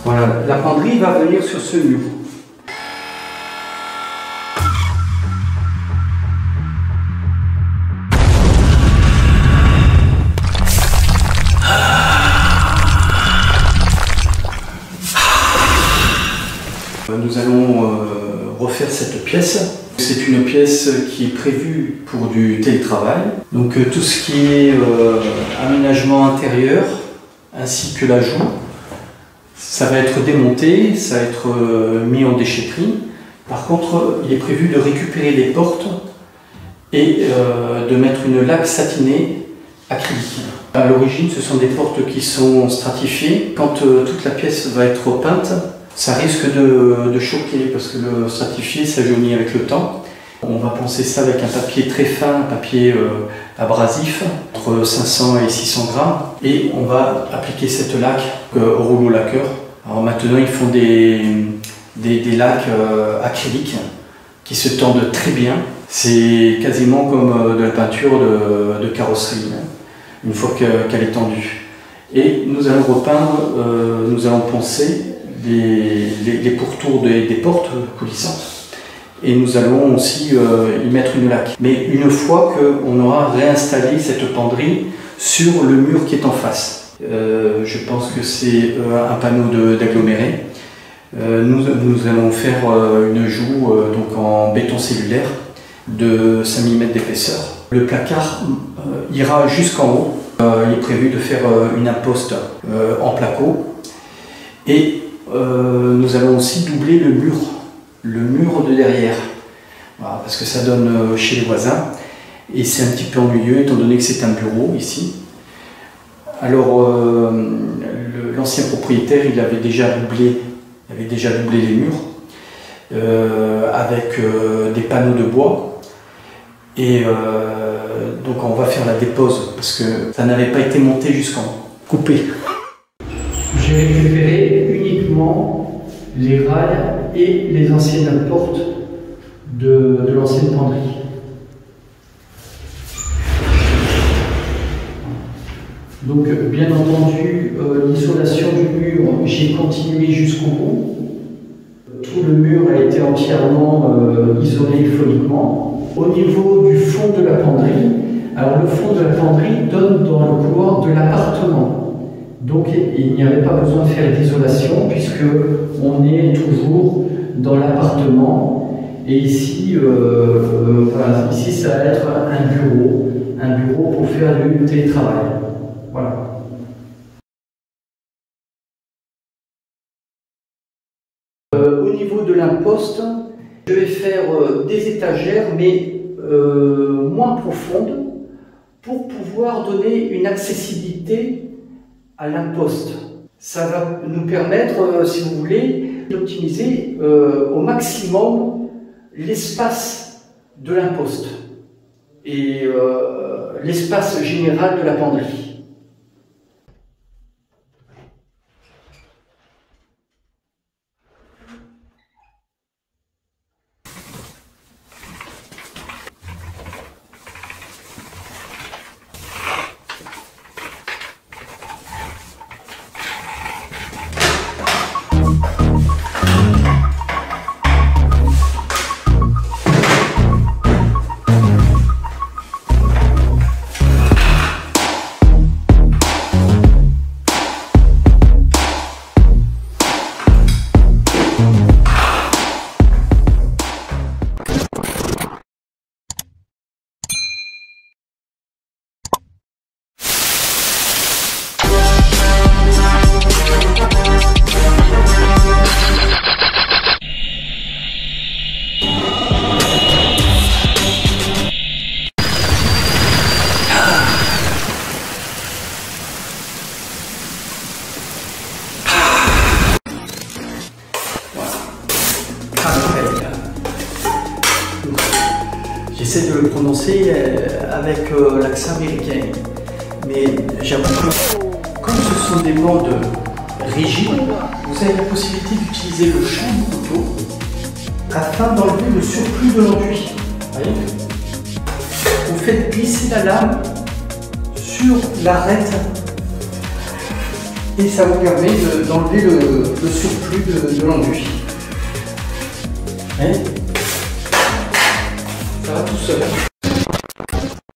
Voilà, la penderie va venir sur ce mur. Nous allons refaire cette pièce. C'est une pièce qui est prévue pour du télétravail. Donc tout ce qui est aménagement intérieur ainsi que l'ajout, ça va être démonté, ça va être mis en déchetterie. Par contre, il est prévu de récupérer les portes et de mettre une laque satinée acrylique. À l'origine, ce sont des portes qui sont stratifiées. Quand toute la pièce va être peinte, ça risque de choquer parce que le stratifié s'ajaunit avec le temps. On va poncer ça avec un papier très fin, un papier abrasif, entre 500 et 600 grammes. Et on va appliquer cette laque au rouleau laqueur. Alors maintenant, ils font des laques acryliques qui se tendent très bien. C'est quasiment comme de la peinture de carrosserie, une fois qu'elle est tendue. Et nous allons repeindre, nous allons poncer les pourtours des portes coulissantes et nous allons aussi y mettre une laque. Mais une fois qu'on aura réinstallé cette penderie sur le mur qui est en face. Je pense que c'est un panneau d'aggloméré. Nous allons faire une joue donc en béton cellulaire de 5 mm d'épaisseur. Le placard ira jusqu'en haut. Il est prévu de faire une imposte en placo et nous allons aussi doubler le mur de derrière, voilà, parce que ça donne chez les voisins et c'est un petit peu ennuyeux étant donné que c'est un bureau ici. Alors l'ancien propriétaire il avait déjà doublé les murs avec des panneaux de bois et donc on va faire la dépose parce que ça n'avait pas été monté jusqu'en coupé. J'ai récupéré uniquement les rails et les anciennes portes de l'ancienne penderie. Donc bien entendu, l'isolation du mur, j'ai continué jusqu'au bout. Tout le mur a été entièrement isolé phoniquement. Au niveau du fond de la penderie, alors le fond de la penderie donne dans le couloir de l'appartement. Donc il n'y avait pas besoin de faire d'isolation puisque on est toujours dans l'appartement. Et ici, voilà, ici ça va être un bureau pour faire du télétravail. Voilà. Au niveau de l'imposte, je vais faire des étagères mais moins profondes pour pouvoir donner une accessibilité à l'imposte. Ça va nous permettre, si vous voulez, d'optimiser au maximum l'espace de l'imposte et l'espace général de la penderie. J'essaie de le prononcer avec l'accent américain, mais j'avoue que comme ce sont des bandes rigides, vous avez la possibilité d'utiliser le champ du couteau afin d'enlever le surplus de l'enduit. Vous faites glisser la lame sur l'arête et ça vous permet d'enlever le surplus de l'enduit. Ça va tout seul.